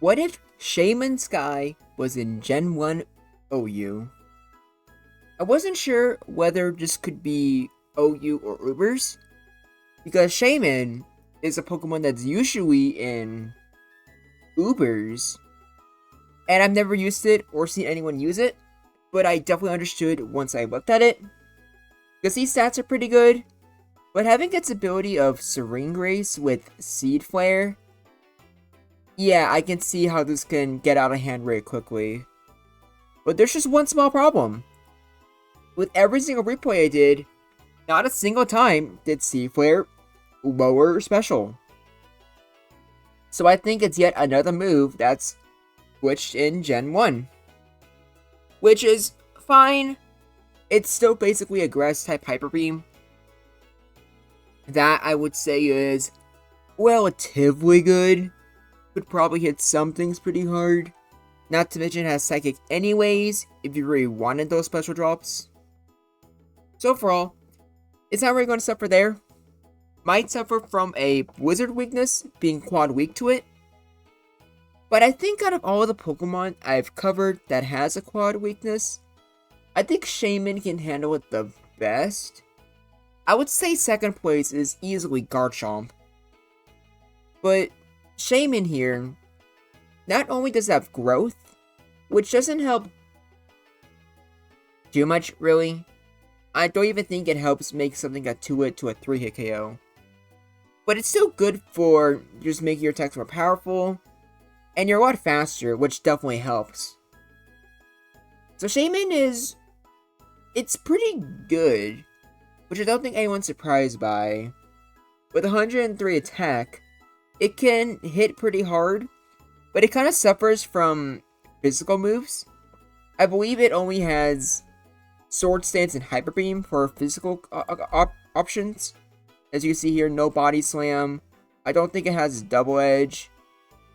What if SHAYMIN-SKY was in Gen 1 OU? I wasn't sure whether this could be OU or Ubers, because Shaymin is a Pokemon that's usually in Ubers, and I've never used it or seen anyone use it, but I definitely understood once I looked at it, because these stats are pretty good, but having its ability of Serene Grace with Seed Flare, yeah, I can see how this can get out of hand very quickly. But there's just one small problem. With every single replay I did, not a single time did Seed Flare lower special. So I think it's yet another move that's switched in Gen 1. Which is fine. It's still basically a grass type Hyper Beam. That I would say is relatively good. Could probably hit some things pretty hard. Not to mention it has Psychic anyways, if you really wanted those special drops. So overall, it's not really going to suffer there. Might suffer from a Blizzard weakness, being quad weak to it. But I think out of all of the Pokemon I've covered that has a quad weakness, I think Shaymin can handle it the best. I would say second place is easily Garchomp. But Shaymin here, not only does it have growth, which doesn't help too much really. I don't even think it helps make something a 2-hit to a 3-hit KO. But it's still good for just making your attacks more powerful, and you're a lot faster, which definitely helps. So Shaymin it's pretty good, which I don't think anyone's surprised by. With 103 attack, it can hit pretty hard, but it kind of suffers from physical moves. I believe it only has Sword Stance and Hyper Beam for physical options. As you can see here, no Body Slam. I don't think it has Double Edge.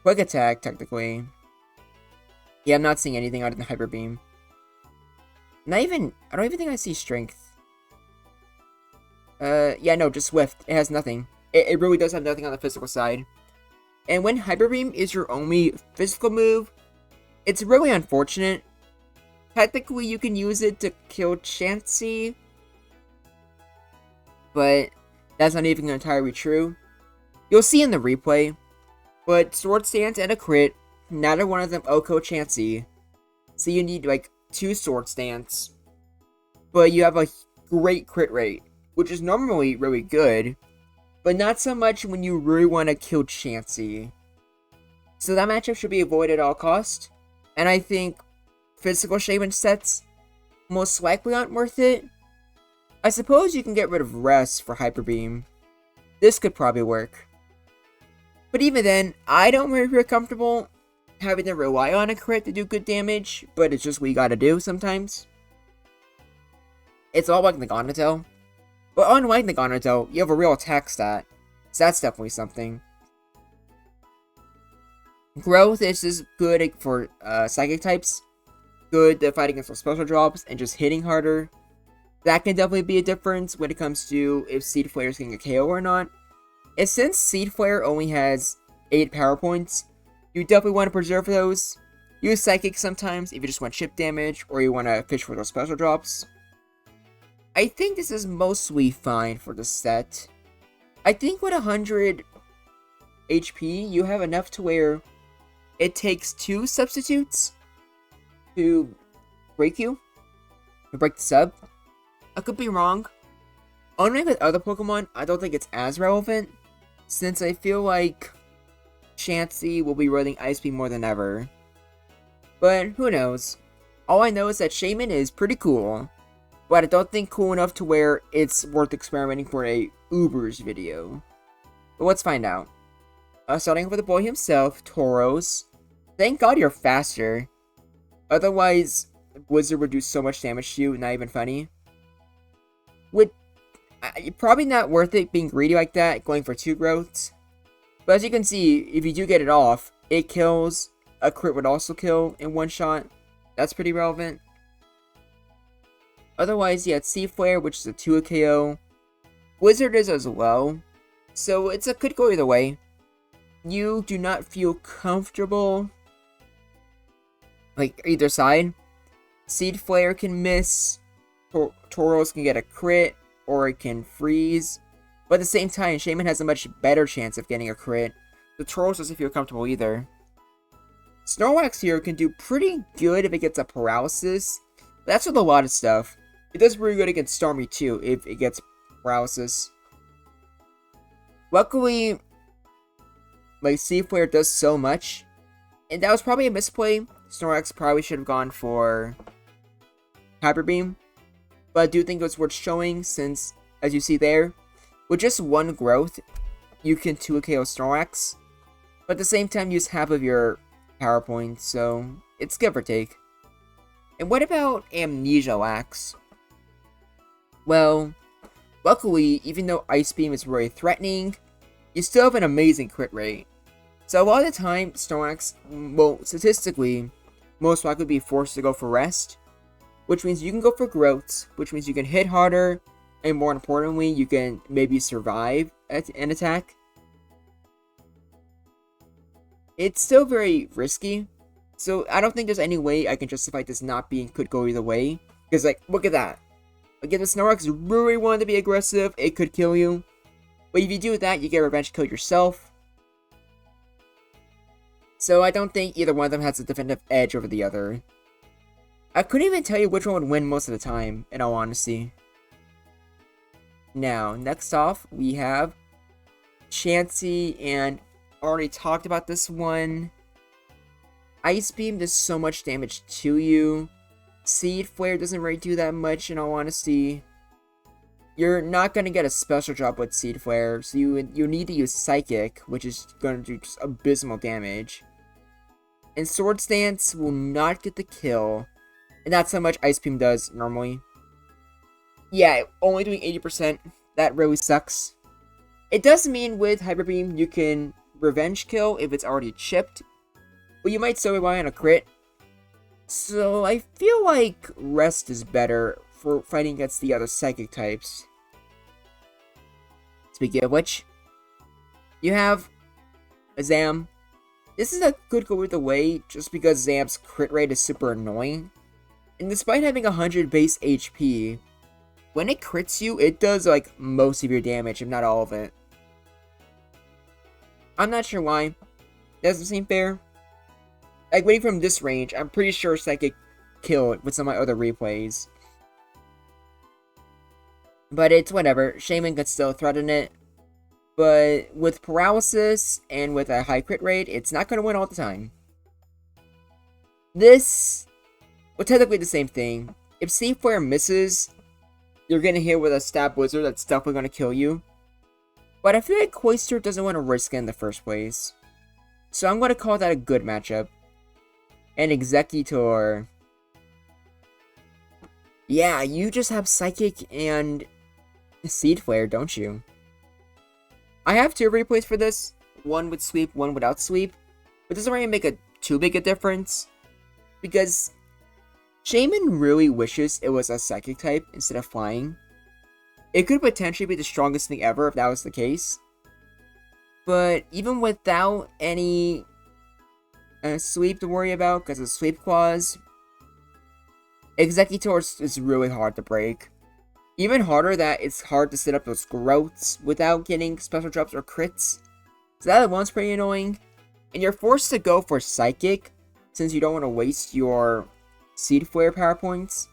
Quick Attack, technically. Yeah, I'm not seeing anything out of the Hyper Beam. I don't even think I see Strength. Yeah, no, just Swift. It has nothing. It really does have nothing on the physical side. And when Hyper Beam is your only physical move, it's really unfortunate. Technically, you can use it to kill Chansey, but that's not even entirely true. You'll see in the replay, but Sword Stance and a crit, neither one of them OHKO Chansey. So you need like 2 Sword Stance, but you have a great crit rate, which is normally really good, but not so much when you really want to kill Chansey. So that matchup should be avoided at all costs, and I think physical Shaymin sets most likely aren't worth it. I suppose you can get rid of Rest for Hyper Beam. This could probably work. But even then, I don't really feel comfortable having to rely on a crit to do good damage, but it's just what you gotta do sometimes. It's all like Naganato. But unlike Naganato, you have a real attack stat, so that's definitely something. Growth is just good for Psychic types. Good to fight against those special drops and just hitting harder. That can definitely be a difference when it comes to if Seed Flare is getting a KO or not. And since Seed Flare only has 8 power points, you definitely want to preserve those. Use Psychic sometimes if you just want chip damage or you want to fish for those special drops. I think this is mostly fine for the set. I think with 100 HP, you have enough to where it takes 2 substitutes to break you, to break the sub. I could be wrong. Unlike with other Pokemon, I don't think it's as relevant, since I feel like Chansey will be running Ice Beam more than ever. But who knows? All I know is that Shaymin is pretty cool, but I don't think cool enough to where it's worth experimenting for a Ubers video. But let's find out. Starting with the boy himself, Tauros. Thank God you're faster. Otherwise, Blizzard would do so much damage to you, not even funny. Probably not worth it being greedy like that, going for 2 growths. But as you can see, if you do get it off, it kills. A crit would also kill in 1 shot. That's pretty relevant. Otherwise, you had Seed Flare, which is a 2-hit KO. Blizzard is as well, so it could go either way. you do not feel comfortable, like, either side, Seed Flare can miss, Tauros can get a crit, or it can freeze. But at the same time, Shaymin has a much better chance of getting a crit. The Tauros doesn't feel comfortable either. Snorlax here can do pretty good if it gets a paralysis. That's with a lot of stuff. It does pretty good against Starmie too if it gets paralysis. Luckily, like, Seed Flare does so much. And that was probably a misplay. Snorlax probably should have gone for Hyper Beam. But I do think it was worth showing since, as you see there, with just one growth, you can 2-KO Snorlax. But at the same time, use half of your power points, so it's give or take. And what about Amnesia Lax? Well, luckily, even though Ice Beam is really threatening, you still have an amazing crit rate. So a lot of the time, Snorlax will statistically most likely be forced to go for rest, which means you can go for growths, which means you can hit harder, and more importantly, you can maybe survive an attack. It's still very risky, so I don't think there's any way I can justify this not being could go either way. Because, like, look at that. Like, if the Snorlax really wanted to be aggressive, it could kill you. But if you do that, you get revenge kill yourself. So I don't think either one of them has a definitive edge over the other. I couldn't even tell you which one would win most of the time, in all honesty. Now, next off, we have Chansey, and already talked about this one. Ice Beam does so much damage to you. Seed Flare doesn't really do that much, in all honesty. You're not going to get a special drop with Seed Flare, so you need to use Psychic, which is going to do just abysmal damage. And Swords Dance will not get the kill, and that's how much Ice Beam does normally. Yeah, only doing 80%, that really sucks. It does mean with Hyper Beam you can revenge kill if it's already chipped, but you might still rely on a crit. So I feel like Rest is better for fighting against the other Psychic types. Speaking of which, you have Zam. This is a good go either way, just because Zam's crit rate is super annoying. And despite having 100 base HP, when it crits you, it does like most of your damage, if not all of it. I'm not sure why. That doesn't seem fair. Like, waiting from this range, I'm pretty sure Psychic kill it with some of my other replays. But it's whatever. Shaymin can still threaten it. But with paralysis and with a high crit rate, it's not going to win all the time. This, well, technically the same thing. If Seed Flare misses, you're going to hit with a Stab Wizard that's definitely going to kill you. But I feel like Cloyster doesn't want to risk it in the first place. So I'm going to call that a good matchup. And Executor. Yeah, you just have Psychic and Seed Flare, don't you? I have two replays for this. One with sweep, one without sweep. But it doesn't really make too big a difference. Because Shaymin really wishes it was a Psychic type instead of flying. It could potentially be the strongest thing ever if that was the case. But even without any sweep to worry about, because of sweep clause, Executor is really hard to break. Even harder that it's hard to set up those growths without getting special drops or crits. So that one's pretty annoying. And you're forced to go for Psychic, since you don't want to waste your Seed Flare power points.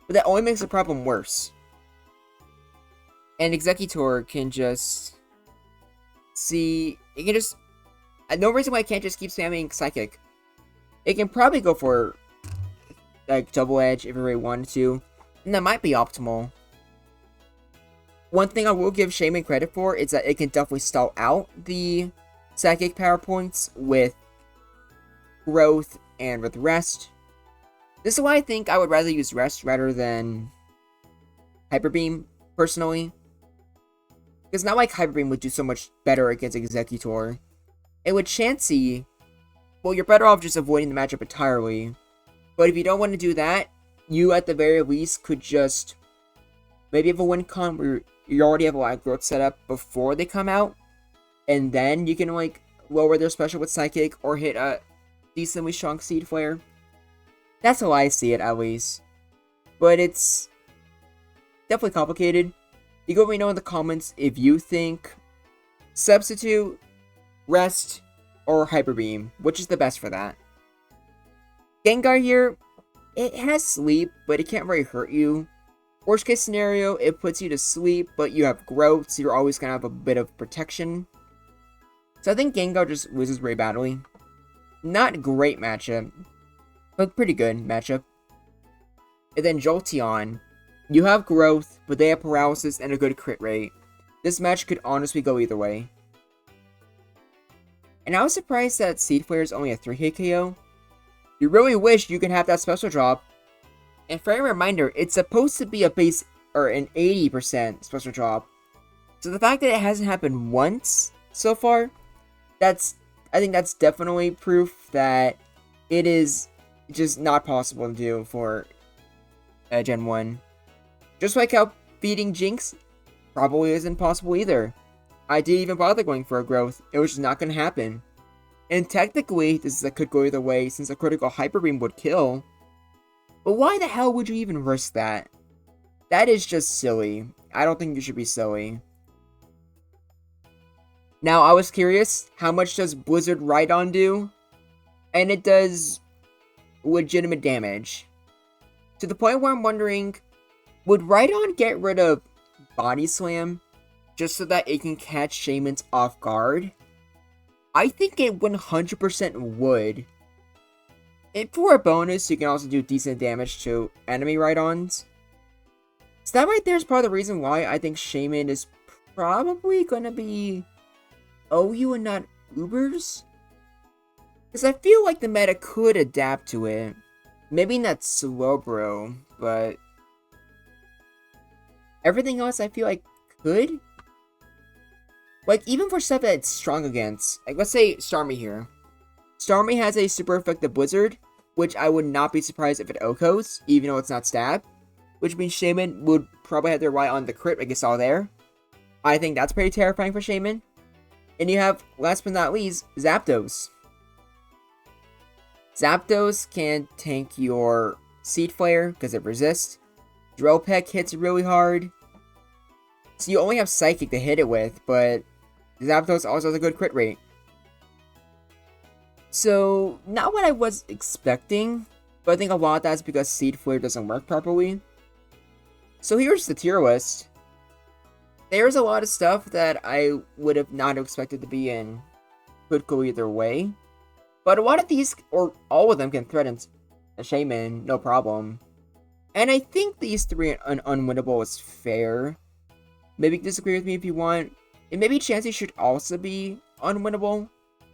But that only makes the problem worse. And Executor can just see, it can just, no reason why I can't just keep spamming Psychic. It can probably go for, like, Double Edge if it really wanted to, and that might be optimal. One thing I will give Shaymin credit for is that it can definitely stall out the Psychic power points with Growth and with Rest. This is why I think I would rather use Rest rather than Hyper Beam, personally. Because not like Hyper Beam would do so much better against Executor. And with Chansey, well, you're better off just avoiding the matchup entirely. But if you don't want to do that, you at the very least could just maybe have a win con where you already have a lot of growth set up before they come out. And then you can, like, lower their special with Psychic or hit a decently strong Seed Flare. That's how I see it, at least. But it's definitely complicated. You go let me know in the comments if you think Substitute, Rest, or Hyper Beam, which is the best for that. Gengar here, it has Sleep, but it can't really hurt you. Worst case scenario, it puts you to sleep, but you have growth, so you're always going to have a bit of protection. So I think Gengar just loses very badly. Not great matchup, but pretty good matchup. And then Jolteon, you have growth, but they have paralysis and a good crit rate. This match could honestly go either way. And I was surprised that Seed Flare is only a 3-hit KO. You really wish you could have that special drop. And for a reminder, it's supposed to be a base or an 80% special drop. So the fact that it hasn't happened once so far, I think that's definitely proof that it is just not possible to do for Gen 1. Just like how beating Jinx probably isn't possible either. I didn't even bother going for a growth. It was just not going to happen. And technically, this could go either way since a critical Hyper Beam would kill. But why the hell would you even risk that? That is just silly. I don't think you should be silly. Now, I was curious, how much does Blizzard Rhydon do? And it does legitimate damage. To the point where I'm wondering, would Rhydon get rid of Body Slam just so that it can catch Shaymins off guard? I think it 100% would. And for a bonus, you can also do decent damage to enemy Rhydons. So that right there is part of the reason why I think Shaymin is probably going to be OU and not Ubers. Because I feel like the meta could adapt to it. Maybe not Slowbro, but everything else I feel like could. Like, even for stuff that it's strong against. Like, let's say Starmie here. Starmie has a super effective Blizzard, which I would not be surprised if it OHKOs, even though it's not Stab. Which means Shaymin would probably have to rely on the crit like you saw there. I think that's pretty terrifying for Shaymin. And you have, last but not least, Zapdos. Zapdos can tank your Seed Flare because it resists. Drill Peck hits really hard. So you only have Psychic to hit it with, but Zapdos also has a good crit rate. So, not what I was expecting, but I think a lot of that's because Seed Flare doesn't work properly. So here's the tier list. There's a lot of stuff that I would have not expected to be in. Could go either way. But a lot of these, or all of them, can threaten a Shaymin, no problem. And I think these three are unwinnable is fair. Maybe disagree with me if you want. And maybe Chansey should also be unwinnable,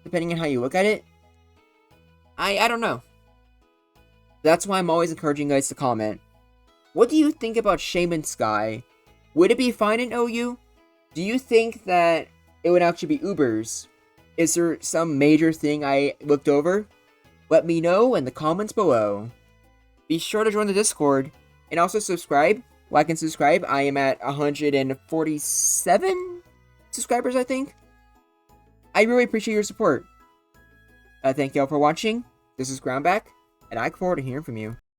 depending on how you look at it. I don't know. That's why I'm always encouraging you guys to comment. What do you think about SHAYMIN-SKY? Would it be fine in OU? Do you think that it would actually be Ubers? Is there some major thing I looked over? Let me know in the comments below. Be sure to join the Discord. And also subscribe. Like and subscribe. I am at 147 subscribers, I think. I really appreciate your support. Thank you all for watching. This is Groundback, and I look forward to hearing from you.